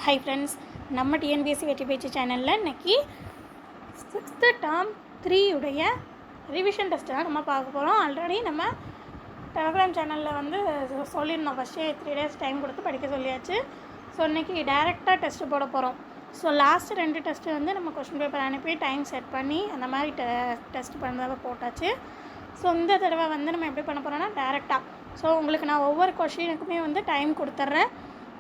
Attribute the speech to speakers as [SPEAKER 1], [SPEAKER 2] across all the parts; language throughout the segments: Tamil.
[SPEAKER 1] ஹாய் ஃப்ரெண்ட்ஸ், நம்ம டிஎன்பிஎஸ்சி வெற்றி பேச்சு சேனலில் இன்றைக்கி 6th டேர்ம் 3 உடைய ரிவிஷன் டெஸ்ட்டு தான் நம்ம பார்க்க போகிறோம். ஆல்ரெடி நம்ம டெலகிராம் சேனலில் வந்து சொல்லியிருந்தோம், ஃபஸ்ட்டே 3 days டைம் கொடுத்து படிக்க சொல்லியாச்சு. ஸோ இன்றைக்கி டைரெக்டாக டெஸ்ட்டு போட போகிறோம். ஸோ லாஸ்ட் 2 டெஸ்ட்டு வந்து நம்ம கொஸ்டின் பேப்பர் அனுப்பி டைம் செட் பண்ணி அந்த மாதிரி டெஸ்ட் பண்ணதாக போட்டாச்சு. ஸோ இந்த தடவை வந்து நம்ம எப்படி பண்ண போகிறோன்னா டேரெக்டாக. ஸோ உங்களுக்கு நான் ஒவ்வொரு கொஷினுக்குமே வந்து டைம் கொடுத்துட்றேன்.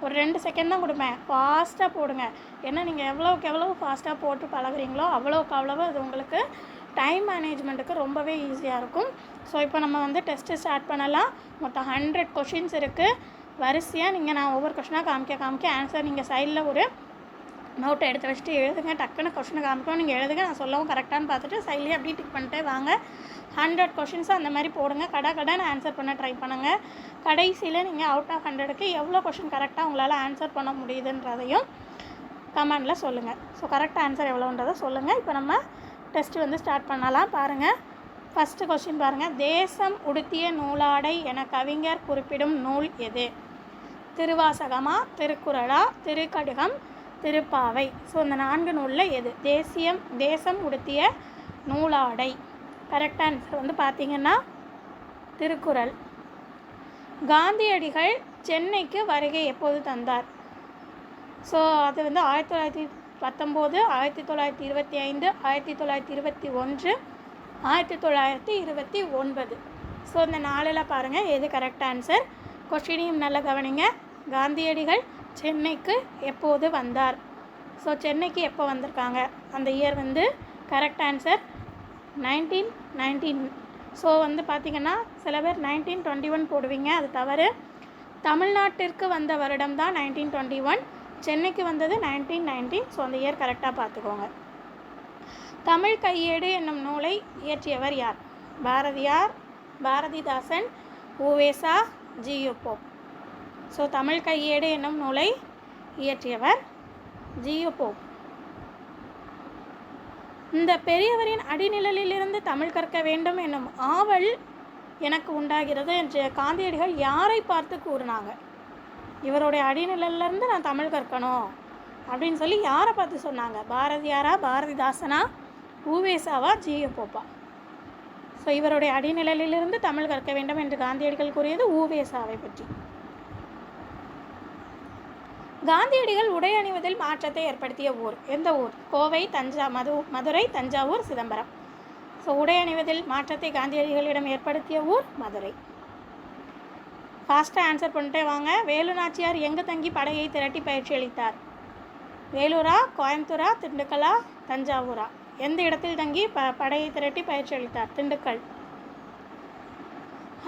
[SPEAKER 1] ஒரு 2 செகண்ட் தான் கொடுப்பேன். ஃபாஸ்ட்டாக போடுங்க. ஏன்னா நீங்கள் எவ்வளோக்கு எவ்வளோ ஃபாஸ்ட்டாக போட்டு பழகுறீங்களோ அவ்வளோக்கு அவ்வளோ அது உங்களுக்கு டைம் மேனேஜ்மெண்ட்டுக்கு ரொம்பவே ஈஸியாக இருக்கும். ஸோ இப்போ நம்ம வந்து டெஸ்ட்டு ஸ்டார்ட் பண்ணலாம். மொத்தம் 100 கொஷின்ஸ் இருக்குது. வரிசையாக நீங்கள் நான் ஒவ்வொரு கொஷினாக காமிக்க ஆன்சர் நீங்கள் சைடில் ஒரு நோட்டை எடுத்து வச்சுட்டு எழுதுங்க. டக்குன்னு கொஷினை காமிக்கணும், நீங்கள் எழுதுங்க. நான் சொல்லவும் கரெக்டானு பார்த்துட்டு சைட்லேயே அப்படியே டிக் பண்ணிட்டே வாங்க. 100 கொஷின்ஸை அந்த மாதிரி போடுங்க. கடான்னு ஆன்சர் பண்ண ட்ரை பண்ணுங்கள். கடைசியில் நீங்கள் அவுட் ஆஃப் 100க்கு எவ்வளோ கொஷின் கரெக்டாக உங்களால் ஆன்சர் பண்ண முடியுதுன்றதையும் கமெண்டில் சொல்லுங்கள். ஸோ கரெக்டாக ஆன்சர் எவ்வளோன்றதை சொல்லுங்கள். இப்போ நம்ம டெஸ்ட்டு வந்து ஸ்டார்ட் பண்ணலாம். பாருங்கள், ஃபஸ்ட்டு கொஷின் பாருங்கள். தேசம் உடுத்திய நூலாடை என கவிஞர் குறிப்பிடும் நூல் எது? திருவாசகமா, திருக்குறளா, திருக்கடுகம், திருப்பாவை? ஸோ இந்த 4 நூலில் எது தேசம் உடுத்திய நூலாடை? கரெக்ட் ஆன்சர் வந்து பார்த்திங்கன்னா திருக்குறள். காந்தியடிகள் சென்னைக்கு வருகை எப்போது தந்தார்? ஸோ அது வந்து 1919, 1925, 1921, 1929. ஸோ இந்த 4ல் பாருங்கள் எது கரெக்ட் ஆன்சர். கொஸ்டினையும் நல்லா கவனிங்க. காந்தியடிகள் சென்னைக்கு எப்போது வந்தார்? ஸோ சென்னைக்கு எப்போ வந்திருக்காங்க அந்த இயர் வந்து கரெக்ட் ஆன்சர் 1919. ஸோ வந்து பார்த்திங்கன்னா சில பேர் 1921 போடுவீங்க, அது தவறு. தமிழ்நாட்டிற்கு வந்த வருடம் தான் 1921, சென்னைக்கு வந்தது 1919. ஸோ அந்த இயர் கரெக்டாக பார்த்துக்கோங்க. தமிழ் கையேடு என்னும் நூலை இயற்றியவர் யார்? Bharathiyar, Bharathidasan, U. Ve. Sa., GU. Pope. So Tamil கையேடு என்னும் நூலை இயற்றியவர் ஜி.யு. போப். இந்த பெரியவரின் அடிநிழலிலிருந்து தமிழ் கற்க வேண்டும் என்னும் ஆவல் எனக்கு உண்டாகிறது என்று காந்தியடிகள் யாரை பார்த்து கூறினாங்க? இவருடைய அடிநிழலிலிருந்து நான் தமிழ் கற்கணும் அப்படின்னு சொல்லி யாரை பார்த்து சொன்னாங்க? பாரதியாரா, பாரதிதாசனா, உவேசாவா, ஜி.யு. போப்பா? ஸோ இவருடைய அடிநிழலிலிருந்து தமிழ் கற்க வேண்டும் என்று காந்தியடிகள் கூறியது உவேசாவை பற்றி. காந்தியடிகள் உடை அணிவதில் மாற்றத்தை ஏற்படுத்திய ஊர் எந்த ஊர்? கோவை, மதுரை, தஞ்சாவூர், சிதம்பரம். ஸோ உடை அணிவதில் மாற்றத்தை காந்தியடிகளிடம் ஏற்படுத்திய ஊர் மதுரை. ஃபாஸ்ட்டாக ஆன்சர் பண்ணிட்டே வாங்க. வேலு நாச்சியார் எங்கு தங்கி படையை திரட்டி பயிற்சி அளித்தார்? வேலூரா, கோயம்புத்தூரா, திண்டுக்கலா, தஞ்சாவூரா? எந்த இடத்தில் தங்கி படையை திரட்டி பயிற்சி அளித்தார்? திண்டுக்கல்.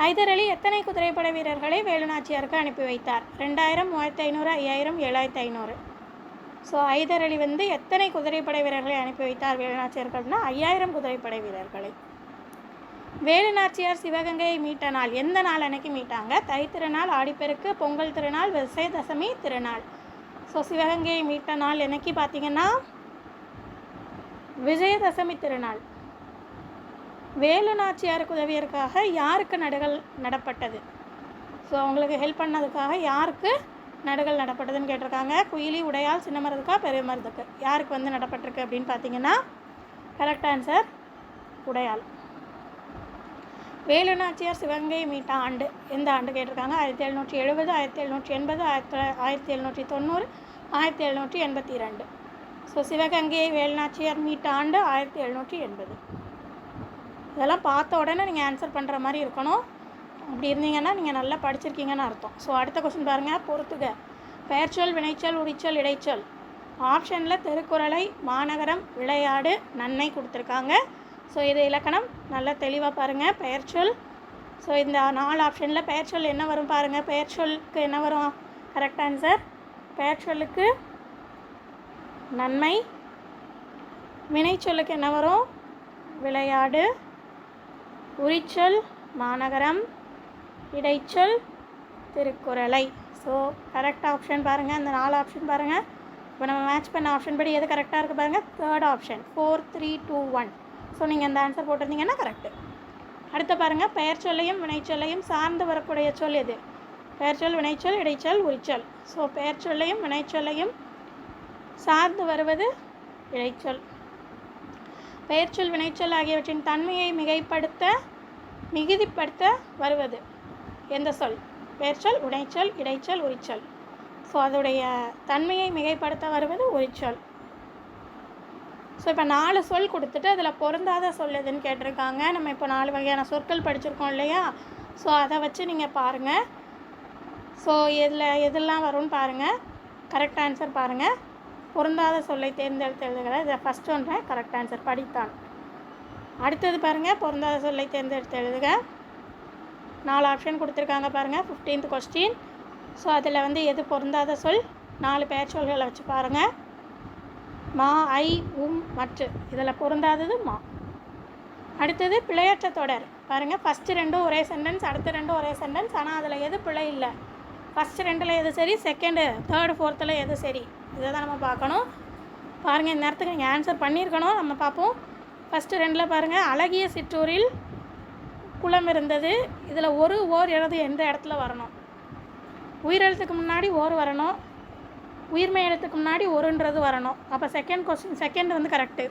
[SPEAKER 1] ஹைதர் அலி எத்தனை குதிரைப்படை வீரர்களை வேலு நாச்சியாருக்கு அனுப்பி வைத்தார்? 2000, 3500, 5000, 7500. ஸோ ஹைதர் அலி வந்து எத்தனை குதிரைப்படை வீரர்களை அனுப்பி வைத்தார் வேலு நாச்சியாருக்கு அப்படின்னா 5000 குதிரைப்படை வீரர்களை. வேலு நாச்சியார் சிவகங்கையை மீட்ட நாள் எந்த நாள் அன்னைக்கு மீட்டாங்க? தை திருநாள், ஆடிப்பெருக்கு, பொங்கல் திருநாள், விஜயதசமி திருநாள். ஸோ சிவகங்கையை மீட்ட நாள் என்னைக்கு பார்த்தீங்கன்னா விஜயதசமி திருநாள். வேலு நாச்சியாருக்கு உதவியதற்காக யாருக்கு நடுகள் நடப்பட்டது? ஸோ அவங்களுக்கு ஹெல்ப் பண்ணதுக்காக யாருக்கு நடுகள் நடப்பட்டதுன்னு கேட்டிருக்காங்க. குயிலி, உடையாள், சின்ன மருதுக்கா, பெரிய மருதுக்கு? யாருக்கு வந்து நடப்பட்டிருக்கு அப்படின்னு பார்த்தீங்கன்னா கரெக்ட் ஆன்சர் உடையாள். வேலு நாச்சியார் சிவகங்கை மீட்ட ஆண்டு எந்த ஆண்டு கேட்டிருக்காங்க? 1770, 1780, 1790, 1782. ஸோ சிவகங்கையை வேலு நாச்சியார் மீட்ட ஆண்டு 1780. இதெல்லாம் பார்த்த உடனே நீங்கள் ஆன்சர் பண்ணுற மாதிரி இருக்கணும். அப்படி இருந்தீங்கன்னா நீங்கள் நல்லா படிச்சிருக்கீங்கன்னு அர்த்தம். ஸோ அடுத்த கொஸ்டின் பாருங்கள். பொறுத்துக. பெயர்ச்சொல், வினைச்சொல், உரிச்சொல், இடைச்சொல். ஆப்ஷனில் திருக்குறளை, மாநகரம், விளையாடு, நன்மை கொடுத்துருக்காங்க. ஸோ இது இலக்கணம் நல்லா தெளிவாக பாருங்கள். பெயர்ச்சொல். ஸோ இந்த 4 ஆப்ஷனில் பெயர்ச்சொல் என்ன வரும் பாருங்கள். பெயர்ச்சொல்லுக்கு என்ன வரும்? கரெக்ட் ஆன்சர் பெயர்ச்சொல்லுக்கு நன்மை. வினைச்சொல்லுக்கு என்ன வரும்? விளையாடு. உரிச்சொல் மாநகரம், இடைச்சொல் திருக்குறளை. ஸோ கரெக்ட் ஆப்ஷன் பாருங்கள். இந்த 4 ஆப்ஷன் பாருங்கள். இப்போ நம்ம மேட்ச் பண்ண ஆப்ஷன் படி எது கரெக்டாக இருக்குது பாருங்கள். 3rd option 4, 3, 2, 1. ஸோ நீங்கள் இந்த ஆன்சர் போட்டிருந்தீங்கன்னா கரெக்டு. அடுத்து பாருங்கள். பெயர் சொல்லையும் வினைச்சொல்லையும் சார்ந்து வரக்கூடிய சொல் எது? பெயர்ச்சொல், வினைச்சொல், இடைச்சொல், உரிச்சொல். ஸோ பெயர்ச்சொல்லையும் வினைச்சொல்லையும் சார்ந்து வருவது இடைச்சொல். பெயர்ச்சொல் வினைச்சொல் ஆகியவற்றின் தன்மையை மிகுதிப்படுத்த வருவது எந்த சொல்? பெயர்ச்சொல், வினைச்சொல், இடைச்சொல், உரிச்சொல். ஸோ அதோடைய தன்மையை மிகைப்படுத்த வருவது உரிச்சொல். ஸோ இப்போ 4 சொல் கொடுத்துட்டு அதில் பொருந்தாத சொல் எதுன்னு கேட்டிருக்காங்க. நம்ம இப்போ 4 வகையான சொற்கள் படிச்சிருக்கோம் இல்லையா? ஸோ அதை வச்சு நீங்கள் பாருங்கள். ஸோ எதெல்லாம் வரும்னு பாருங்கள். கரெக்ட் ஆன்சர் பாருங்கள். பொருந்தாத சொல்லை தேர்ந்தெடுத்து எழுதுகிற இதை ஃபஸ்ட் ஒன்று கரெக்ட் ஆன்சர் படித்தான். அடுத்தது பாருங்கள், பொருந்தாத சொல்லை தேர்ந்தெடுத்து எழுதுக. 4 ஆப்ஷன் கொடுத்துருக்காங்க பாருங்கள். 15th question. ஸோ அதில் வந்து எது பொருந்தாத சொல்? 4 பெயர் சொல்களை வச்சு பாருங்கள். மா, ஐ, மற்று. இதில் பொருந்தாதது மா. அடுத்தது பிழையற்ற தொடர் பாருங்கள். ஃபஸ்ட்டு 2 ஒரே சென்டென்ஸ், அடுத்த 2 ஒரே சென்டென்ஸ். ஆனால் அதில் எது பிழை இல்லை? ஃபஸ்ட்டு 2ல் எது சரி, செகண்டு, தேர்டு, ஃபோர்த்தில் எது சரி? இதை தான் நம்ம பார்க்கணும். பாருங்கள், இந்த நேரத்துக்கு நீங்கள் ஆன்சர் பண்ணியிருக்கணும். நம்ம பார்ப்போம். ஃபஸ்ட்டு 2ல் பாருங்கள், அழகிய சிற்றூரில் குளம் இருந்தது. இதில் ஓர் எழுது எந்த இடத்துல வரணும்? உயிரெழுத்துக்கு முன்னாடி ஓர் வரணும், உயிர்மை எழுத்துக்கு முன்னாடி ஒருன்றது வரணும். அப்போ செகண்ட் வந்து கரெக்டு.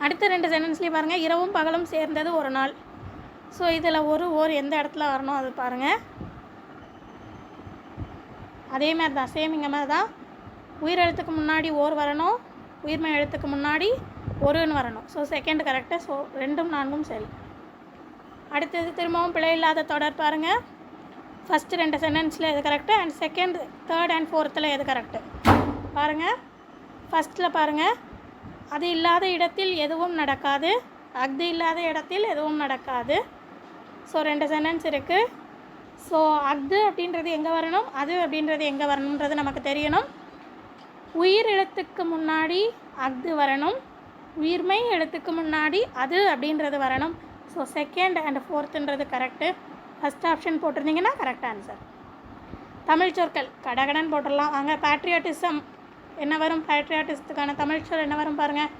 [SPEAKER 1] அடுத்த 2 சென்டென்ஸ்லேயும் பாருங்கள், இரவும் பகலும் சேர்ந்தது ஒரு நாள். ஸோ இதில் ஓர் எந்த இடத்துல வரணும் அது பாருங்கள். அதே மாதிரி தான், சேம் இங்கே மாதிரி தான். உயிரெழுத்துக்கு முன்னாடி ஓர் வரணும், உயிர்மை எழுத்துக்கு முன்னாடி ஒருன்னு வரணும். So second correct. ஸோ 2ம் 4ம் சரி. அடுத்தது திரும்பவும் பிழை இல்லாத தொடர் பாருங்கள். ஃபஸ்ட்டு 2 சென்டென்ஸில் எது correct, and second, third and ஃபோர்த்தில் எது கரெக்டு பாருங்கள். ஃபஸ்ட்டில் பாருங்கள், அது இல்லாத இடத்தில் எதுவும் நடக்காது, அஃது இல்லாத இடத்தில் எதுவும் நடக்காது. ஸோ 2 சென்டென்ஸ் இருக்குது. ஸோ அஃது அப்படின்றது எங்கே வரணும், அது அப்படின்றது எங்கே வரணுன்றது நமக்கு தெரியணும். உயிர் எழுத்துக்கு முன்னாடி அஃது வரணும், உயிர்மை எழுத்துக்கு முன்னாடி அது அப்படின்றது வரணும். ஸோ செகண்ட் அண்ட் ஃபோர்த்துன்றது கரெக்டு. ஃபஸ்ட் ஆப்ஷன் போட்டிருந்தீங்கன்னா கரெக்ட் ஆன்சர். தமிழ் சொற்கள் கடகடன் போட்டுடலாம் வாங்க. பேட்ரியாட்டிசம் என்ன வரும்? பேட்ரியாட்டிசத்துக்கான தமிழ் சொல் என்ன வரும் பாருங்கள்,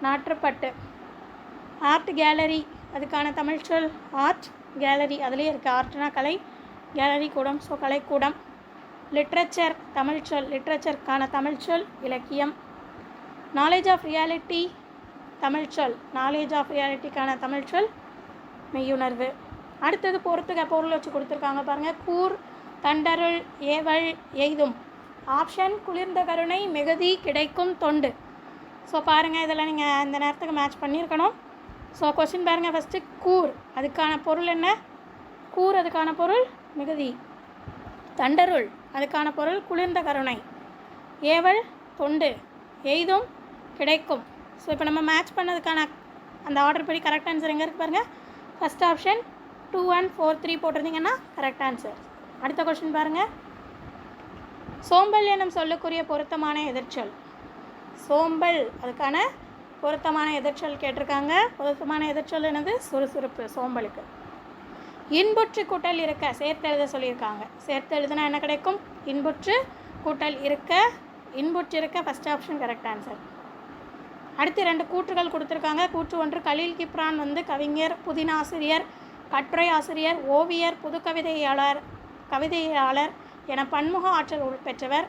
[SPEAKER 1] நாட்டுப்பட்டு. ஆர்ட் கேலரி, அதுக்கான தமிழ் சொல் ஆர்ட் கேலரி. அதுலேயே இருக்குது, ஆர்ட்னா கலை, கேலரி கூடம். ஸோ கலைக்கூடம். லிட்ரேச்சர் தமிழ் சொல், லிட்ரேச்சருக்கான தமிழ் சொல் இலக்கியம். நாலேஜ் ஆஃப் ரியாலிட்டி தமிழ் சொல், நாலேஜ் ஆஃப் ரியாலிட்டிக்கான தமிழ் சொல் மெய்யுணர்வு. அடுத்தது பொறுத்துக, பொருள் வச்சு கொடுத்துருக்காங்க பாருங்கள். கூர், தண்டருள், ஏவல், எய்தும். ஆப்ஷன் குளிர்ந்த கருணை, மிகுதி, கிடைக்கும், தொண்டு. ஸோ பாருங்கள், இதில் நீங்கள் இந்த நேரத்துக்கு மேட்ச் பண்ணியிருக்கணும். ஸோ கொஸ்டின் பாருங்கள். ஃபஸ்ட்டு கூர், அதுக்கான பொருள் என்ன? கூர் அதுக்கான பொருள் மிகுதி. தண்டருள் அதுக்கான பொருள் குளிர்ந்த கருணை. ஏவல் தொண்டு, எய்தும் கிடைக்கும். ஸோ இப்போ நம்ம மேட்ச் பண்ணதுக்கான அந்த ஆர்டர் படி கரெக்ட் ஆன்சர் எங்கே இருக்குது பாருங்கள். ஃபஸ்ட் ஆப்ஷன் 2 and 4 3 போட்டிருந்தீங்கன்னா கரெக்ட் ஆன்சர். அடுத்த கொஸ்டின் பாருங்கள். சோம்பல் எனும் சொல்லுக்குரிய பொருத்தமான எதிர்ச்சொல். சோம்பல் அதுக்கான பொருத்தமான எதிர்ச்சொல் கேட்டிருக்காங்க. பொருத்தமான எதிர்ச்சொல் என்னது? சுறுசுறுப்பு. சோம்பலுக்கு. இன்புற்று கூட்டல் இருக்க சேர்த்து எழுத சொல்லியிருக்காங்க. சேர்த்து எழுதுனா என்ன கிடைக்கும்? இன்புற்று கூட்டல் இருக்க, இன்புற்று இருக்க ஃபஸ்ட் ஆப்ஷன் கரெக்ட் ஆன்சர். அடுத்து 2 கூற்றுகள் கொடுத்துருக்காங்க. கூற்று 1, கலீல் கிப்ரான் வந்து கவிஞர், புதினாசிரியர், கட்டுரை ஆசிரியர், ஓவியர், கவிதையாளர் என பன்முக ஆற்றல் பெற்றவர்.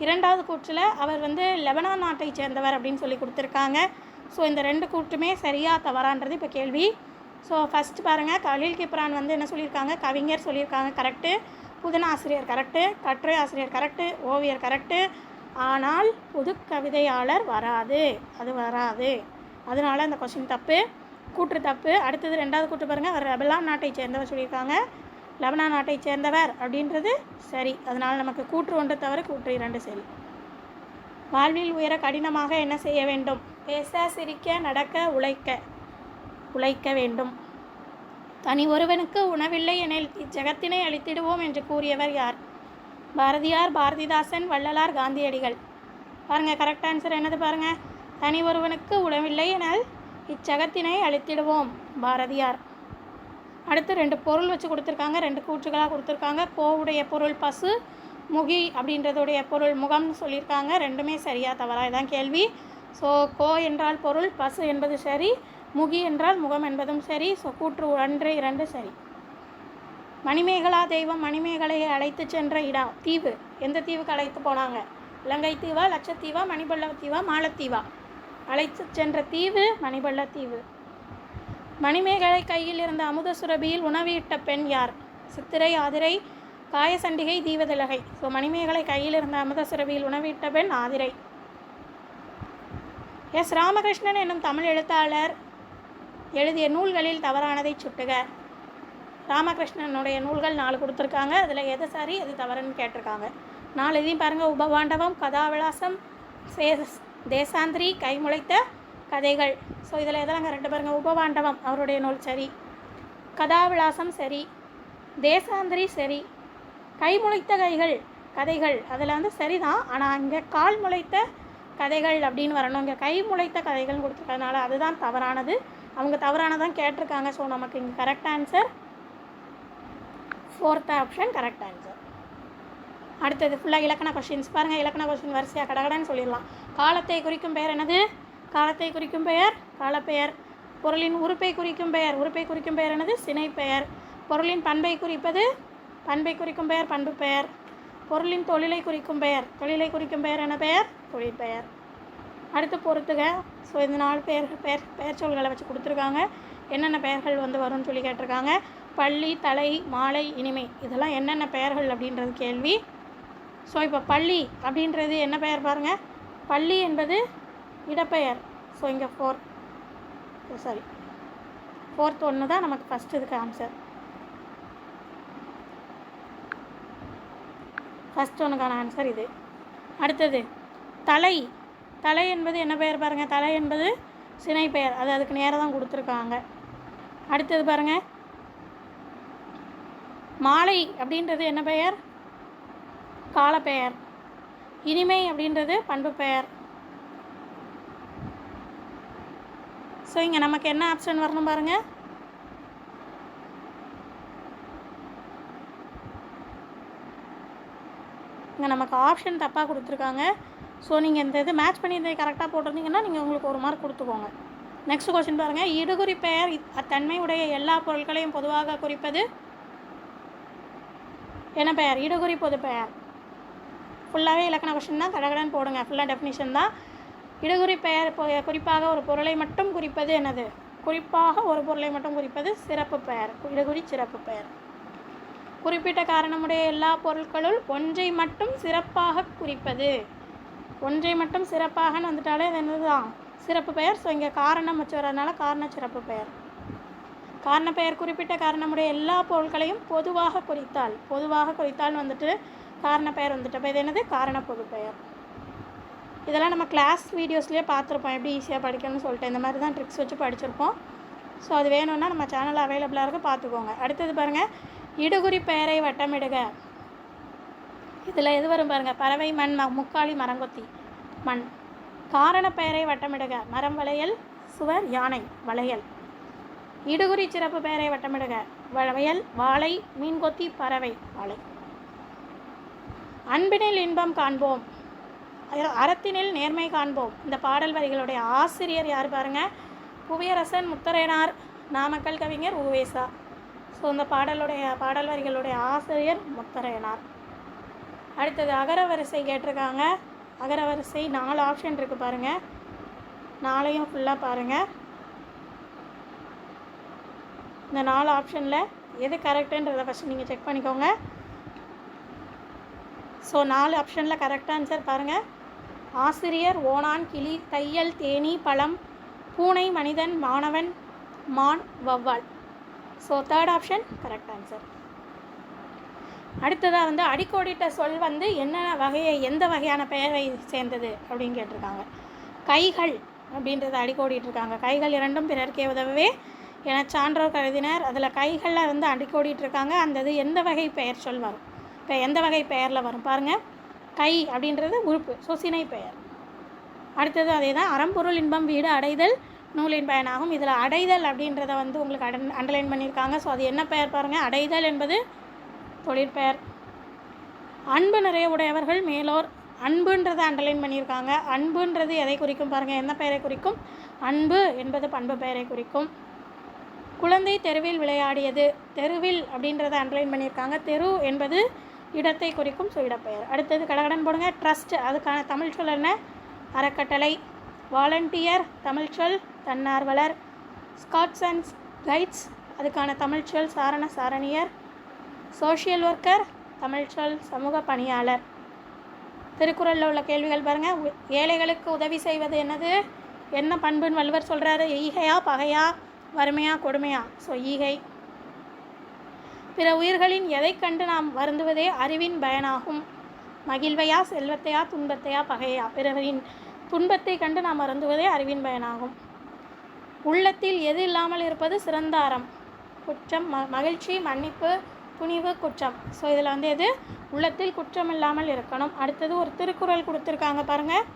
[SPEAKER 1] 2வது கூற்றில் அவர் வந்து லெபனான் நாட்டை சேர்ந்தவர் அப்படின்னு சொல்லி கொடுத்துருக்காங்க. ஸோ இந்த 2 கூற்றுமே சரியா தவறான்றது இப்போ கேள்வி. ஸோ ஃபஸ்ட்டு பாருங்கள், கலீல் கிப்ரான் வந்து என்ன சொல்லியிருக்காங்க? கவிஞர் சொல்லியிருக்காங்க, கரெக்டு. புதினாசிரியர் கரெக்டு, கட்டுரை ஆசிரியர் கரெக்டு, ஓவியர் கரெக்டு. ஆனால் புது கவிதையாளர் வராது, அது வராது. அதனால அந்த கொஸ்டின் தப்பு, கூற்று தப்பு. அடுத்தது 2வது கூற்று பாருங்கள், அவர் லெபனான் நாட்டை சேர்ந்தவர் சொல்லியிருக்காங்க. லெபனான் நாட்டை சேர்ந்தவர் அப்படின்றது சரி. அதனால் நமக்கு கூற்று 1 தவிர கூற்று 2 சரி. வாழ்வில் உயர கடினமாக என்ன செய்ய வேண்டும்? பேச, சிரிக்க, நடக்க, உழைக்க வேண்டும். தனி ஒருவனுக்கு உணவில்லை எனில் இச்சகத்தினை அழித்திடுவோம் என்று கூறியவர் யார்? பாரதியார், பாரதிதாசன், வள்ளலார், காந்தியடிகள். பாருங்கள், கரெக்ட் ஆன்சர் என்னது பாருங்கள். தனி ஒருவனுக்கு உணவில்லை எனில் இச்சகத்தினை அழித்திடுவோம், பாரதியார். அடுத்து 2 பொருள் வச்சு கொடுத்துருக்காங்க, 2 கூற்றுகளாக கொடுத்துருக்காங்க. கோவுடைய பொருள் பசு, முகி அப்படின்றதுடைய பொருள் முகம்னு சொல்லியிருக்காங்க. 2மே சரியா தவறா இதான் கேள்வி. ஸோ கோ என்றால் பொருள், பசு என்பது சரி, முகி என்றால் முகம் என்பதும் சரி. ஸோ கூற்று 1 2 சரி. மணிமேகலா தெய்வம் மணிமேகலையை அழைத்து சென்ற இடம், தீவு. எந்த தீவுக்கு அழைத்து போனாங்க? இலங்கை தீவா, லட்சத்தீவா, மணிபல்லவத்தீவா, மாலத்தீவா? அழைத்து சென்ற தீவு மணிபல்லத்தீவு. மணிமேகலை கையில் இருந்த அமுத சுரபியில் உணவு இட்ட பெண் யார்? சித்திரை, ஆதிரை, காயசண்டிகை, தீவதிலகை. ஸோ மணிமேகலை கையில் இருந்த அமுத சுரபியில் உணவு இட்ட பெண் ஆதிரை. எஸ் ராமகிருஷ்ணன் என்னும் தமிழ் எழுத்தாளர் எழுதிய நூல்களில் தவறானதை சுட்டுக. ராமகிருஷ்ணனுடைய நூல்கள் 4 கொடுத்துருக்காங்க. அதில் எது சரி எது தவறுன்னு கேட்டிருக்காங்க. 4 இதையும் பாருங்கள். உபவாண்டவம், கதாவிலாசம், தேசாந்திரி, கைமுளைத்த கதைகள். ஸோ இதில் எதெல்லாம் கரெக்டாக பாருங்கள். உபவாண்டவம் அவருடைய நூல் சரி, கதாவிலாசம் சரி, தேசாந்திரி சரி, கைமுளைத்த கதைகள் அதில் வந்து சரிதான். ஆனால் இங்கே கால் முளைத்த கதைகள் அப்படின்னு வரணும். இங்கே கை முளைத்த கதைகள்னு கொடுத்துருக்கறதுனால அதுதான் தவறானது. அவங்க தவறானதான் கேட்டிருக்காங்க. ஸோ நமக்கு இங்கே correct answer 4th option correct answer. அடுத்தது ஃபுல்லாக இலக்கண கொஷின்ஸ் பாருங்கள். இலக்கண கொஷின் வரிசையாக கடகடன்னு சொல்லிடலாம். காலத்தை குறிக்கும் பெயர் என்னது? காலத்தை குறிக்கும் பெயர் காலப்பெயர். பொருளின் உறுப்பை குறிக்கும் பெயர் என்னது? சினைப்பெயர். பொருளின் பண்பை குறிக்கும் பெயர் பண்பு பெயர். பொருளின் தொழிலை குறிக்கும் பெயர் என்ன பெயர்? தொழிற்பெயர். அடுத்து பொறுத்துக. ஸோ இந்த 4 பெயர் சொல்களை வச்சு கொடுத்துருக்காங்க. என்னென்ன பெயர்கள் வந்து வரும்னு சொல்லி கேட்டிருக்காங்க. பள்ளி, தலை, மாலை, இனிமை இதெல்லாம் என்னென்ன பெயர்கள் அப்படின்றது கேள்வி. ஸோ இப்போ பள்ளி அப்படின்றது என்ன பெயர் பாருங்கள். பள்ளி என்பது இடப்பெயர். ஸோ இங்கே 4th ஒன்று தான் நமக்கு ஃபஸ்ட்டு இதுக்கு ஆன்சர். ஃபஸ்ட் ஒன்றுக்கான ஆன்சர் இது. அடுத்தது தலை என்பது என்ன பெயர் பாருங்கள். தலை என்பது சினை பெயர். அதுக்கு நேராக தான் கொடுத்துருக்காங்க. அடுத்தது பாருங்கள். மாலை அப்படின்றது என்ன பெயர்? காலப்பெயர். இனிமை அப்படின்றது பண்பு பெயர். ஸோ இங்கே நமக்கு என்ன ஆப்ஷன் வரணும் பாருங்கள். இங்கே நமக்கு ஆப்ஷன் தப்பாக கொடுத்துருக்காங்க. ஸோ நீங்கள் இந்த இது மேட்ச் பண்ணி இதை கரெக்டாக போட்டிருந்தீங்கன்னா நீங்கள் உங்களுக்கு 1 மார்க் கொடுத்துக்கோங்க. நெக்ஸ்ட் கொஸ்டின் பாருங்கள். இடுகுறி பெயர் அத்தன்மை உடைய எல்லா பொருட்களையும் பொதுவாக குறிப்பது என்ன பெயர்? இடுகுறி பொது பெயர். ஃபுல்லாகவே இலக்கண கொஸ்டின் தான். கடகடன் போடுங்க. ஃபுல்லாக டெஃபினிஷன் தான். இடுகுறி பெயர் குறிப்பாக ஒரு பொருளை மட்டும் குறிப்பது என்னது? குறிப்பாக ஒரு பொருளை மட்டும் குறிப்பது சிறப்பு பெயர். இடுகுறி சிறப்பு பெயர். குறிப்பிட்ட காரணமுடைய எல்லா பொருட்களுள் ஒன்றை மட்டும் சிறப்பாக குறிப்பது. ஒன்றை மட்டும் சிறப்பாகன்னு வந்துட்டாலே அது என்னது தான்? சிறப்பு பெயர். ஸோ இங்கே காரணம் வச்சு வரதுனால காரண சிறப்பு பெயர். காரண பெயர் குறிப்பிட்ட காரணமுடைய எல்லா பொருட்களையும் பொதுவாக குறித்தால் வந்துட்டு காரண பெயர் வந்துட்டு அப்போ இது என்னது? காரண பொது பெயர். இதெல்லாம் நம்ம கிளாஸ் வீடியோஸ்லேயே பார்த்துருப்போம். எப்படி ஈஸியாக படிக்கணும்னு சொல்லிட்டு இந்த மாதிரி தான் ட்ரிக்ஸ் வச்சு படிச்சிருப்போம். ஸோ அது வேணும்னா நம்ம சேனலில் அவைலபிளாக இருக்குது, பார்த்துக்கோங்க. அடுத்தது பாருங்கள். இடுகுறி பெயரை வட்டமிடுக. இதில் எது வரும் பாருங்கள். பறவை, மண், முக்காலி, மரங்கொத்தி, மண். காரண பெயரை வட்டமிடுக. மரம், வளையல், சுவர், யானை, வளையல். இடுகுறி சிறப்பு பெயரை வட்டமிடுக. வளையல், வாழை, மீன்கொத்தி, பறவை, வாழை. அன்பினில் இன்பம் காண்போம், அறத்தினில் நேர்மை காண்போம். இந்த பாடல் வரிகளுடைய ஆசிரியர் யார் பாருங்கள். புவியரசன், முத்தரையனார், நாமக்கல் கவிஞர் உவேசா. ஸோ இந்த பாடல் வரிகளுடைய ஆசிரியர் முத்தரையனார். அடுத்தது அகரவரிசை கேட்டிருக்காங்க. அகரவரிசை 4 ஆப்ஷன் இருக்குது பாருங்கள். 4ஐயும் ஃபுல்லாக பாருங்கள். இந்த 4 ஆப்ஷனில் எது கரெக்டுன்றதை ஃபஸ்ட்டு நீங்கள் செக் பண்ணிக்கோங்க. ஸோ 4 ஆப்ஷனில் கரெக்ட் ஆன்சர் பாருங்கள். ஆசிரியர், ஓணான், கிளி, தையல், தேனீ, பழம், பூனை, மனிதன், மாணவன், மான், வௌவால். So 3rd option correct answer. அடுத்ததாக வந்து அடிக்கோடிட்ட சொல் வந்து எந்த வகையான பெயரை சேர்ந்தது அப்படின்னு கேட்டிருக்காங்க. கைகள் அப்படின்றத அடிக்கோடிட்டுருக்காங்க. கைகள் இரண்டும் பிறர்க்கே உதவவே என சான்றோர் கருதினர். அதில் கைகளில் வந்து அடிக்கோடிட்டுருக்காங்க. அந்த இது எந்த வகை பெயர் சொல் வரும்? இப்போ எந்த வகை பெயரில் வரும் பாருங்கள். கை அப்படின்றது உறுப்பு. ஸோ சினை பெயர். அடுத்தது அதே தான். அறம்பொருள் இன்பம் வீடு அடைதல் நூலின் பயனாகும். இதில் அடைதல் அப்படின்றத வந்து உங்களுக்கு அண்டர்லைன் பண்ணியிருக்காங்க. ஸோ அது என்ன பெயர் பாருங்கள். அடைதல் என்பது தொழிற்பெயர். அன்பு நிறைய உடையவர்கள் மேலோர். அன்புன்றதை அண்டர்லைன் பண்ணியிருக்காங்க. அன்புன்றது எதை குறிக்கும் பாருங்கள். என்ன பெயரை குறிக்கும்? அன்பு என்பது பண்பு பெயரை குறிக்கும். குழந்தை தெருவில் விளையாடியது. தெருவில் அப்படின்றத அண்டர்லைன் பண்ணியிருக்காங்க. தெரு என்பது இடத்தை குறிக்கும். ஸோ இடப்பெயர். அடுத்தது கடகடன் போடுங்க. ட்ரஸ்ட், அதுக்கான தமிழ் சொல் என்ன? அறக்கட்டளை. வாலண்டியர், தமிழ் சொல் தன்னார்வலர். ஸ்காட்ஸ் அண்ட் கைட்ஸ், அதுக்கான தமிழ் சொல் சாரண சாரணியர். சோஷியல் ஒர்க்கர், தமிழ் சொல் சமூக பணியாளர். திருக்குறளில் உள்ள கேள்விகள் பாருங்கள். ஏழைகளுக்கு உதவி செய்வது என்னது? என்ன பண்புன்னு வள்ளுவர் சொல்கிறாரு? ஈகையா பகையா, வறுமையா கொடுமையா? ஸோ ஈகை. பிற உயிர்களின் எதை கண்டு நாம் வருந்துவதே அறிவின் பயனாகும். மகிழ்வையா, செல்வத்தையா, துன்பத்தையா, பகையா? பிறரின் துன்பத்தை கண்டு நாம் வருந்துவதே அறிவின் பயனாகும். உள்ளத்தில் எது இல்லாமல் இருப்பது சிறந்த அறம்? குற்றம், மகிழ்ச்சி, மன்னிப்பு, துணிவு, குற்றம். ஸோ இதில் வந்து எது? உள்ளத்தில் குற்றம் இல்லாமல் இருக்கணும். அடுத்தது ஒரு திருக்குறள் கொடுத்துருக்காங்க பாருங்கள்.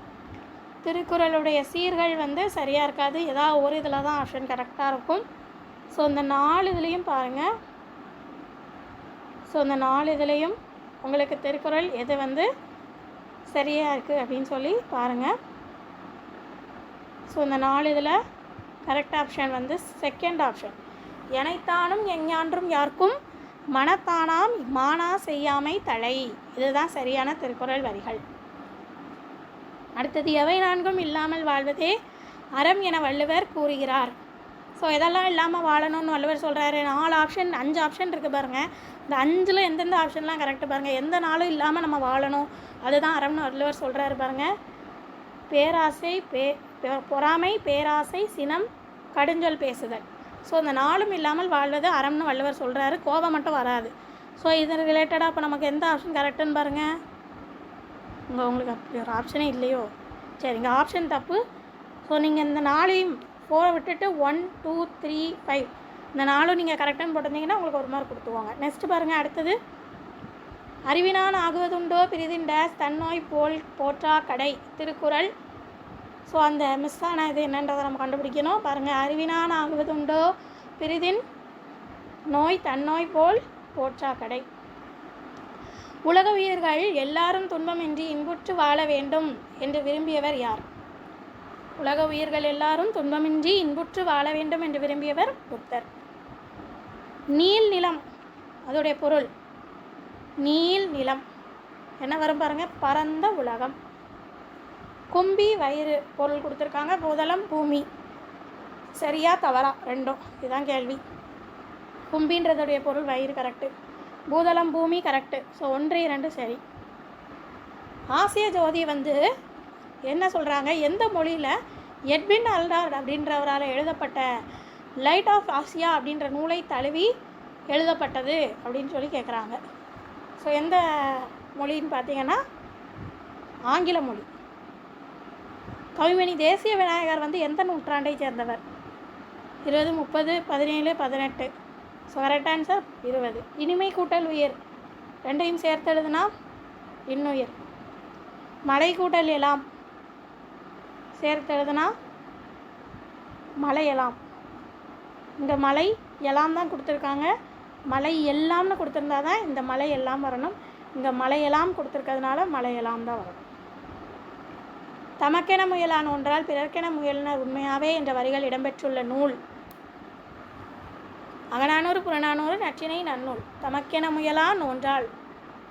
[SPEAKER 1] திருக்குறளுடைய சீர்கள் வந்து சரியாக இருக்காது, ஏதாவது ஒரு இதில் தான் ஆப்ஷன் கரெக்டாக இருக்கும். ஸோ இந்த 4 இதுலேயும் பாருங்கள். ஸோ இந்த 4 இதுலேயும் உங்களுக்கு திருக்குறள் எது வந்து சரியாக இருக்குது அப்படின்னு சொல்லி பாருங்கள். ஸோ இந்த 4 இதில் கரெக்ட் ஆப்ஷன் வந்து செகண்ட் ஆப்ஷன். எனைத்தானும் எஞ்ஞான்றும் யார்க்கும் மனத்தானாம் மானா செய்யாமை தலை. இதுதான் சரியான திருக்குறள் வரிகள். அடுத்தது எவை நான்கும் இல்லாமல் வாழ்வதே அறம் என வள்ளுவர் கூறுகிறார். ஸோ இதெல்லாம் இல்லாமல் வாழணும்னு வள்ளுவர் சொல்கிறாரு. 4 ஆப்ஷன் 5 ஆப்ஷன் இருக்குது பாருங்கள். இந்த 5ல் எந்தெந்த ஆப்ஷன்லாம் கரெக்டு பாருங்கள். எந்த நாளும் இல்லாமல் நம்ம வாழணும், அதுதான் அறம்னு வள்ளுவர் சொல்கிறாரு பாருங்கள். பேராசை, பொறாமை, பேராசை, சினம், கடுஞ்சொல் பேசுதல். ஸோ இந்த 4ம் இல்லாமல் வாழ்வது அறம்னு வள்ளுவர் சொல்கிறாரு. கோபம் மட்டும் வராது. ஸோ இது ரிலேட்டடாக இப்போ நமக்கு எந்த ஆப்ஷன் கரெக்டுன்னு பாருங்கள். உங்களுக்கு அப்படி ஒரு ஆப்ஷனே இல்லையோ? சரி, இங்கே ஆப்ஷன் தப்பு. ஸோ நீங்கள் இந்த 4ஐயும் 4 விட்டுட்டு 1 2 3 5 இந்த 4ம் நீங்கள் கரெக்டானு போட்டிருந்தீங்கன்னா உங்களுக்கு ஒரு மார்க் கொடுத்துவாங்க. நெக்ஸ்ட்டு பாருங்கள். அடுத்தது அறிவினான் ஆகுவதுண்டோ பிரிதின் டேஸ் தன்னோய் போல் போற்றா கடை. திருக்குறள். ஸோ அந்த மிஸ்ஸான இது என்னன்றதை நம்ம கண்டுபிடிக்கணும். பாருங்கள். அறிவினான் ஆகுவதுண்டோ பிரிதின் நோய் தன்னோய் போல் போற்றா கடை. உலக உயிர்கள் எல்லாரும் துன்பமின்றி இன்புற்று வாழ வேண்டும் என்று விரும்பியவர் யார்? உலக உயிர்கள் எல்லாரும் துன்பமின்றி இன்புற்று வாழ வேண்டும் என்று விரும்பியவர் புத்தர். நீல் நிலம், அதோடைய பொருள் நீல் நிலம் என்ன வரும் பாருங்கள்? பரந்த உலகம். கும்பி வயிறு பொருள் கொடுத்துருக்காங்க. பூதளம் பூமி. சரியா தவறா? ரெண்டும். இதுதான் கேள்வி. கும்பின்றதுடைய பொருள் வயிறு கரெக்டு. பூதளம் பூமி கரெக்டு. ஸோ 1 2 சரி. ஆசிய ஜோதி வந்து என்ன சொல்கிறாங்க? எந்த மொழியில் எட்வின் அல்டார்ட் அப்படின்றவரால் எழுதப்பட்ட லைட் ஆஃப் ஆசியா அப்படின்ற நூலை தழுவி எழுதப்பட்டது அப்படின்னு சொல்லி கேட்குறாங்க. ஸோ எந்த மொழின்னு பார்த்தீங்கன்னா ஆங்கில மொழி. கவிமணி தேசிய விநாயகர் வந்து எந்த நூற்றாண்டை சேர்ந்தவர்? 20 30 17 18. So correct answer 20. இனிமை கூட்டல் உயிர் ரெண்டையும் சேர்த்து எழுதுனா இன்னுயிர். மலை கூட்டல் எலாம் சேர்த்து எழுதுனா மலையெல்லாம். இந்த மலை எல்லாம் தான் கொடுத்துருக்காங்க. மலை எல்லாம்னு கொடுத்துருந்தா தான் இந்த மலை எல்லாம் வரணும். இங்கே மலையெல்லாம் கொடுத்துருக்கிறதுனால மலையெல்லாம் தான் வரணும். தமக்கென முயலான் ஒன்றால் பிறர்க்கென முயலினர் உண்மையாவே என்ற வரிகள் இடம்பெற்றுள்ள நூல் அகநானூறு, புறநானூறு, நற்றிணை, நன்னூல். தமக்கென முயலான் ஒன்றால்.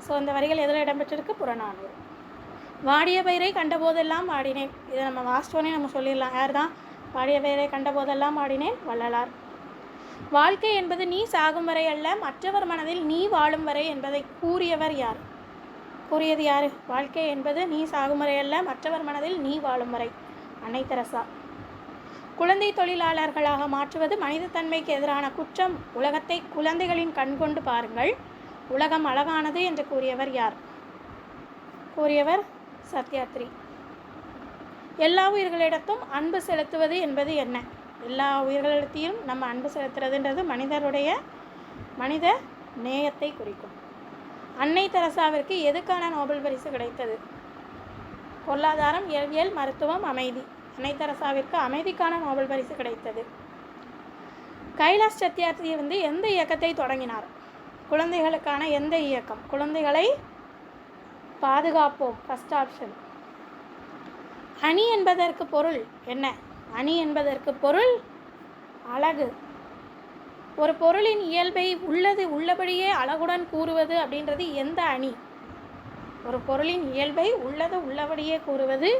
[SPEAKER 1] ஸோ இந்த வரிகள் எதில் இடம்பெற்றிருக்கு? புறநானூறு. வாடிய பயிரை கண்டபோதெல்லாம் வாடினேன். இதை நம்ம வாஸ்டோனே நம்ம சொல்லிடலாம். யார் தான்? வாடிய பயிரை கண்டபோதெல்லாம் வாடினேன், வள்ளலார். வாழ்க்கை என்பது நீ சாகும் வரை அல்ல, மற்றவர் மனதில் நீ வாழும் வரை என்பதை கூறியவர் யார்? கூறியது யார்? வாழ்க்கை என்பது நீ சாகும் வரை அல்ல, மற்றவர் மனதில் நீ வாழும் வரை. அன்னை தெரசா. குழந்தை தொழிலாளர்களாக மாற்றுவது மனித தன்மைக்கு எதிரான குற்றம். உலகத்தை குழந்தைகளின் கண்கொண்டு பாருங்கள், உலகம் அழகானது என்று கூறியவர் யார்? கூறியவர் சத்யாத்ரி. எல்லா உயிர்களிடத்தும் அன்பு செலுத்துவது என்பது என்ன? எல்லா உயிர்களிடத்தையும் நம்ம அன்பு செலுத்துறதுன்றது மனித நேயத்தை குறிக்கும். அன்னை தெரசாவிற்கு எதுக்கான நோபல் பரிசு கிடைத்தது? பொருளாதாரம், இயற்பியல், மருத்துவம், அமைதி. அன்னை தெரசாவிற்கு அமைதிக்கான நோபல் பரிசு கிடைத்தது. கைலாஷ் சத்யார்த்தி வந்து எந்த இயக்கத்தை தொடங்கினார்? குழந்தைகளுக்கான எந்த இயக்கம்? குழந்தைகளை பாதுகாப்போம். First option. அணி என்பதற்கு பொருள் என்ன? அணி என்பதற்கு பொருள் அழகு. ஒரு பொருளின் இயல்பை உள்ளபடியே அழகுடன் கூறுவது அப்படின்றது எந்த அணி? ஒரு பொருளின் இயல்பை உள்ளபடியே கூறுவது,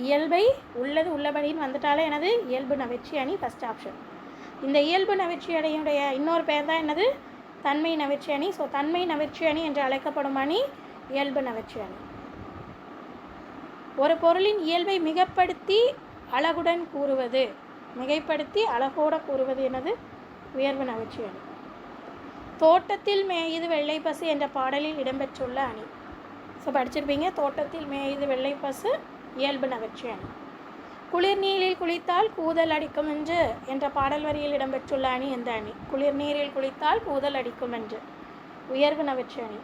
[SPEAKER 1] இயல்பை உள்ளபடின்னு வந்துட்டாலே என்னது? இயல்பு நவிற்சி அணி, ஃபஸ்ட் ஆப்ஷன். இந்த இயல்பு நவிற்சி அணியுடைய இன்னொரு பேர் தான் என்னது? தன்மை நவிற்சி அணி. ஸோ தன்மை நவிற்சி அணி என்று அழைக்கப்படும் அணி இயல்பு நவிற்சி அணி. ஒரு பொருளின் இயல்பை மிகப்படுத்தி அழகுடன் கூறுவது, மிகைப்படுத்தி அழகோடு கூறுவது என்னது? உயர்வு நவிற்சி அணி. தோட்டத்தில் மேயுது வெள்ளை பசு என்ற பாடலில் இடம்பெற்றுள்ள அணி. ஸோ படிச்சிருப்பீங்க. தோட்டத்தில் மேயுது வெள்ளை பசு இயல்பு நவிற்சி அணி. குளிர்நீரில் குளித்தால் கூதல் அடிக்கும் என்று என்ற பாடல் வரியில் இடம்பெற்றுள்ள அணி எந்த அணி? குளிர்நீரில் குளித்தால் கூதல் அடிக்கும் என்று, உயர்வு நவிற்சி அணி.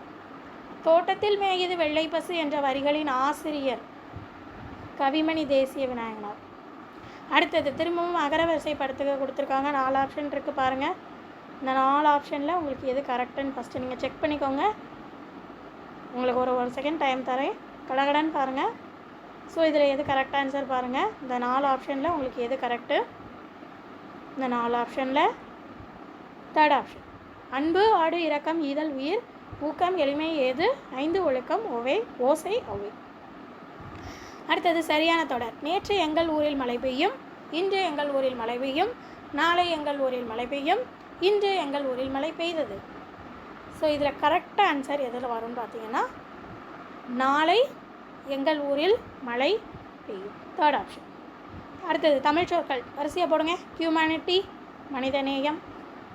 [SPEAKER 1] தோட்டத்தில் மேயுது வெள்ளை பசு என்ற வரிகளின் ஆசிரியர் கவிமணி தேசிய விநாயகனார். அடுத்தது திரும்பவும் அகரவரிசைப்படுத்துக கொடுத்துருக்காங்க. 4 ஆப்ஷன் இருக்குது பாருங்கள். இந்த 4 ஆப்ஷனில் உங்களுக்கு எது கரெக்டுன்னு ஃபஸ்ட்டு நீங்கள் செக் பண்ணிக்கோங்க. உங்களுக்கு ஒரு செகண்ட் டைம் தரேன், கடகடன்னு பாருங்கள். ஸோ இதில் எது கரெக்ட் ஆன்சர் பாருங்கள். இந்த 4 ஆப்ஷனில் உங்களுக்கு எது கரெக்டு? இந்த 4 ஆப்ஷனில் தேர்ட் ஆப்ஷன். அன்பு, ஆடு, இரக்கம், ஈதல், உயிர், ஊக்கம், எளிமை ஏது, 5 ஒழுக்கம், ஓசை, ஒவை. அடுத்தது சரியான தொடர். நேற்று எங்கள் ஊரில் மழை பெய்யும், இன்று எங்கள் ஊரில் மழை பெய்யும், நாளை எங்கள் ஊரில் மழை பெய்யும், இன்று எங்கள் ஊரில் மழை பெய்தது. ஸோ இதில் கரெக்டாக ஆன்சர் எதில் வரும்னு பார்த்தீங்கன்னா நாளை எங்கள் ஊரில் மழை பெய்யும், தேர்ட் ஆப்ஷன். அடுத்தது தமிழ் சொற்கள் வரிசையாக போடுங்க. ஹியூமனிட்டி மனிதநேயம்,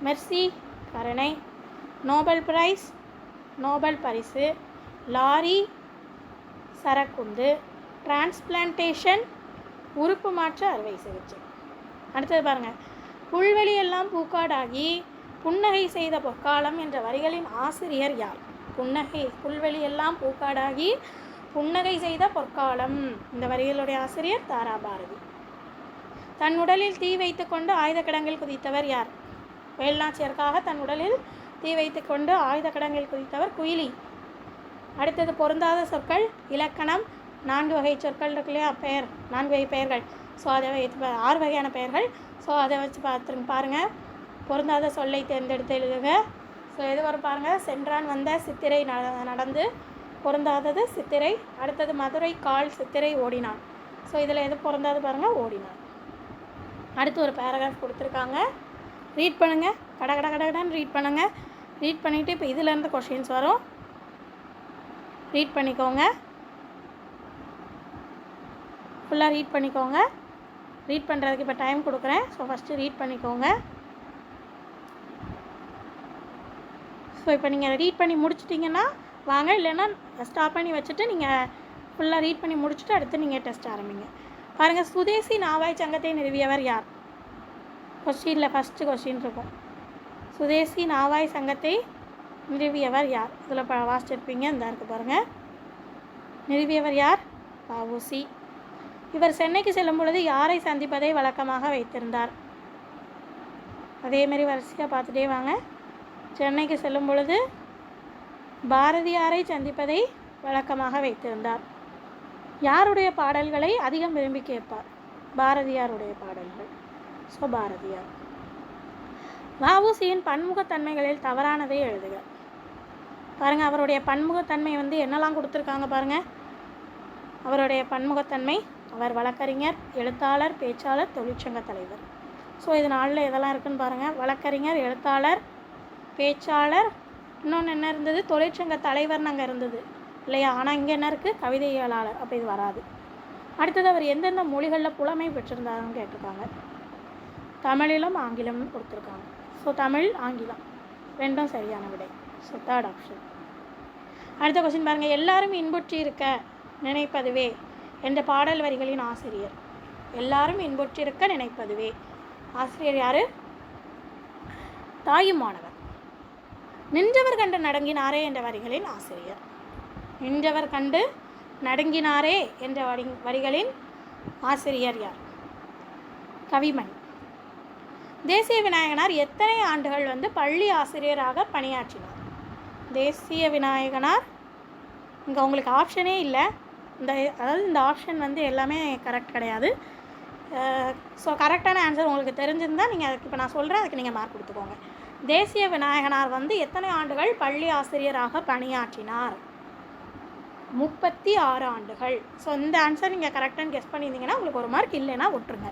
[SPEAKER 1] மெர்சி கருணை, நோபல் பிரைஸ் நோபல் பரிசு, லாரி சரக்குந்து, டிரான்ஸ்பிளான்டேஷன் உறுப்பு மாற்ற அறுவை சிகிச்சை. அடுத்தது பாருங்கள். புல்வெளியெல்லாம் பூக்காடாகி புன்னகை செய்த பொற்காலம் என்ற வரிகளின் ஆசிரியர் யார்? புல்வெளியெல்லாம் பூக்காடாகி புன்னகை செய்த பொற்காலம், இந்த வரிகளுடைய ஆசிரியர் தாராபாரதி. தன் உடலில் தீ வைத்து கொண்டு ஆயுத கிடங்கில் குதித்தவர் யார்? வேல்நாச்சியருக்காக தன் உடலில் தீ வைத்து கொண்டு ஆயுத கிடங்கில் குதித்தவர் குயிலி. அடுத்தது பொருந்தாத சொற்கள் இலக்கணம். 4 வகை சொற்கள் இருக்கு இல்லையா? பெயர், 4 வகை பெயர்கள். ஸோ அதை வைத்து 6 வகையான பெயர்கள். ஸோ அதை வச்சு பாருங்கள். பொருந்தாத சொல்லை தேர்ந்தெடுத்து எழுதுக. ஸோ எது வரும் பாருங்கள். சென்றான் வந்த சித்திரை நடந்து, பொருந்தாதது சித்திரை. அடுத்தது மதுரை கால் சித்திரை ஓடினான். ஸோ இதில் எது பொருந்தாது பாருங்கள்? ஓடினான். அடுத்து ஒரு பேராகிராஃப் கொடுத்துருக்காங்க, ரீட் பண்ணுங்கள். கடகடன்னு ரீட் பண்ணுங்கள். ரீட் பண்ணிவிட்டு இப்போ இதிலேருந்து கொஷின்ஸ் வரும், ரீட் பண்ணிக்கோங்க. ஃபுல்லாக ரீட் பண்ணிக்கோங்க. ரீட் பண்ணுறதுக்கு இப்போ டைம் கொடுக்குறேன். ஸோ ஃபஸ்ட்டு ரீட் பண்ணிக்கோங்க. ஸோ இப்போ நீங்கள் ரீட் பண்ணி முடிச்சிட்டிங்கன்னா வாங்க, இல்லைன்னா ஸ்டாப் பண்ணி வச்சுட்டு நீங்கள் ஃபுல்லாக ரீட் பண்ணி முடிச்சுட்டு அடுத்து நீங்கள் டெஸ்ட் ஆரம்பிங்க. பாருங்கள். சுதேசி நாவாய் சங்கத்தை நிறுவியவர் யார்? கொஸ்டினில் ஃபஸ்ட்டு கொஸ்டின் இருக்கும். சுதேசி நாவாய் சங்கத்தை நிறுவியவர் யார்? இதில் வாசிச்சிருப்பீங்க. இந்த இருக்குது பாருங்கள். நிறுவியவர் யார்? வ.உ.சி. இவர் சென்னைக்கு செல்லும் பொழுது யாரை சந்திப்பதை வழக்கமாக வைத்திருந்தார்? அதேமாரி வரிசையாக பார்த்துட்டே வாங்க. சென்னைக்கு செல்லும் பொழுது பாரதியாரை சந்திப்பதை வழக்கமாக வைத்திருந்தார். யாருடைய பாடல்களை அதிகம் விரும்பி கேட்பார்? பாரதியாருடைய பாடல்கள். ஸோ பாரதியார். வ.உ.சியின் பன்முகத்தன்மைகளில் தவறானதை எழுதுக. பாருங்கள். அவருடைய பன்முகத்தன்மை என்னெல்லாம் கொடுத்துருக்காங்க பாருங்கள். அவருடைய பன்முகத்தன்மை, அவர் வழக்கறிஞர், எழுத்தாளர், பேச்சாளர், தொழிற்சங்க தலைவர். ஸோ இது 4ல் எதெல்லாம் இருக்குதுன்னு பாருங்கள். வழக்கறிஞர், எழுத்தாளர், பேச்சாளர், இன்னொன்று என்ன இருந்தது? தொழிற்சங்க தலைவர்னு அங்கே இருந்தது இல்லையா? ஆனால் இங்கே என்ன இருக்குது? கவிதையாளர். அப்போ இது வராது. அடுத்தது அவர் எந்தெந்த மொழிகளில் புலமை பெற்றிருந்தாருன்னு கேட்டிருக்காங்க. தமிழிலும் ஆங்கிலமும் கொடுத்துருக்காங்க. ஸோ தமிழ், ஆங்கிலம் ரெண்டும் சரியான விடை. So third option. அடுத்த கொஸ்டின் பாருங்கள். எல்லாரும் இன்புற்றி இருக்க நினைப்பதுவே என்ற பாடல் வரிகளின் ஆசிரியர். எல்லாரும் இன்புற்றிருக்க நினைப்பதுவே ஆசிரியர் யார்? தாயுமானவர். நின்றவர் கண்டு நடுங்கினாரே என்ற வரிகளின் ஆசிரியர். நின்றவர் கண்டு நடுங்கினாரே என்ற வரிகளின் ஆசிரியர் யார்? கவிமணி. தேசிய விநாயகனார் எத்தனை ஆண்டுகள் பள்ளி ஆசிரியராக பணியாற்றினார்? தேசிய விநாயகனார், இங்கே உங்களுக்கு ஆப்ஷனே இல்லை. அதாவது இந்த ஆப்ஷன் எல்லாமே கரெக்ட் கிடையாது. ஸோ கரெக்டான ஆன்சர் உங்களுக்கு தெரிஞ்சிருந்தால் நீங்கள் அதுக்கு இப்போ நான் சொல்கிறேன், அதுக்கு நீங்கள் மார்க் கொடுத்துக்கோங்க. தேசிய விநாயகனார் வந்து எத்தனை ஆண்டுகள் பள்ளி ஆசிரியராக பணியாற்றினார்? 36 ஆண்டுகள். ஸோ இந்த ஆன்சர் நீங்கள் கரெக்டாக கெஸ் பண்ணியிருந்தீங்கன்னா உங்களுக்கு 1 மார்க், இல்லைன்னா விட்டுருங்க,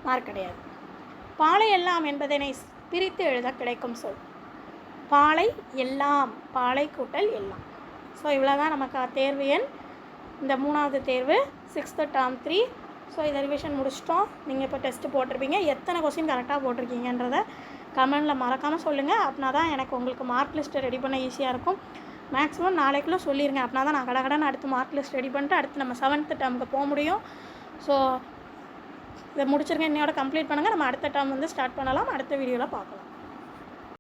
[SPEAKER 1] மார்க் கிடையாது. பாலை எல்லாம் என்பதனை பிரித்து எழுத கிடைக்கும் சொல். பாலை எல்லாம், பாலை கூட்டல் எல்லாம். ஸோ இவ்வளோ தான் நமக்கு தேர்வு எண், இந்த 3வது தேர்வு 6th term 3. ஸோ இதை ரிவிஷன் முடிச்சிட்டோம். நீங்கள் இப்போ டெஸ்ட்டு போட்டிருப்பீங்க, எத்தனை கொஸ்டின் கரெக்டாக போட்டிருக்கீங்கன்றதை கமெண்டில் மறக்காமல் சொல்லுங்கள். அப்படின்னா தான் எனக்கு உங்களுக்கு மார்க் லிஸ்ட்டை ரெடி பண்ண ஈஸியாக இருக்கும். மேக்ஸிமம் நாளைக்குள்ளே சொல்லிடுங்க, அப்படின்னா தான் நான் கடகடன்னு அடுத்து மார்க் லிஸ்ட் ரெடி பண்ணிட்டு அடுத்து நம்ம 7th termக்கு போக முடியும். ஸோ இதை முடிச்சிருங்க, இன்னையோட கம்ப்ளீட் பண்ணுங்கள். நம்ம அடுத்த டேர்ம் வந்து ஸ்டார்ட் பண்ணலாம், அடுத்த வீடியோவில் பார்க்கலாம்.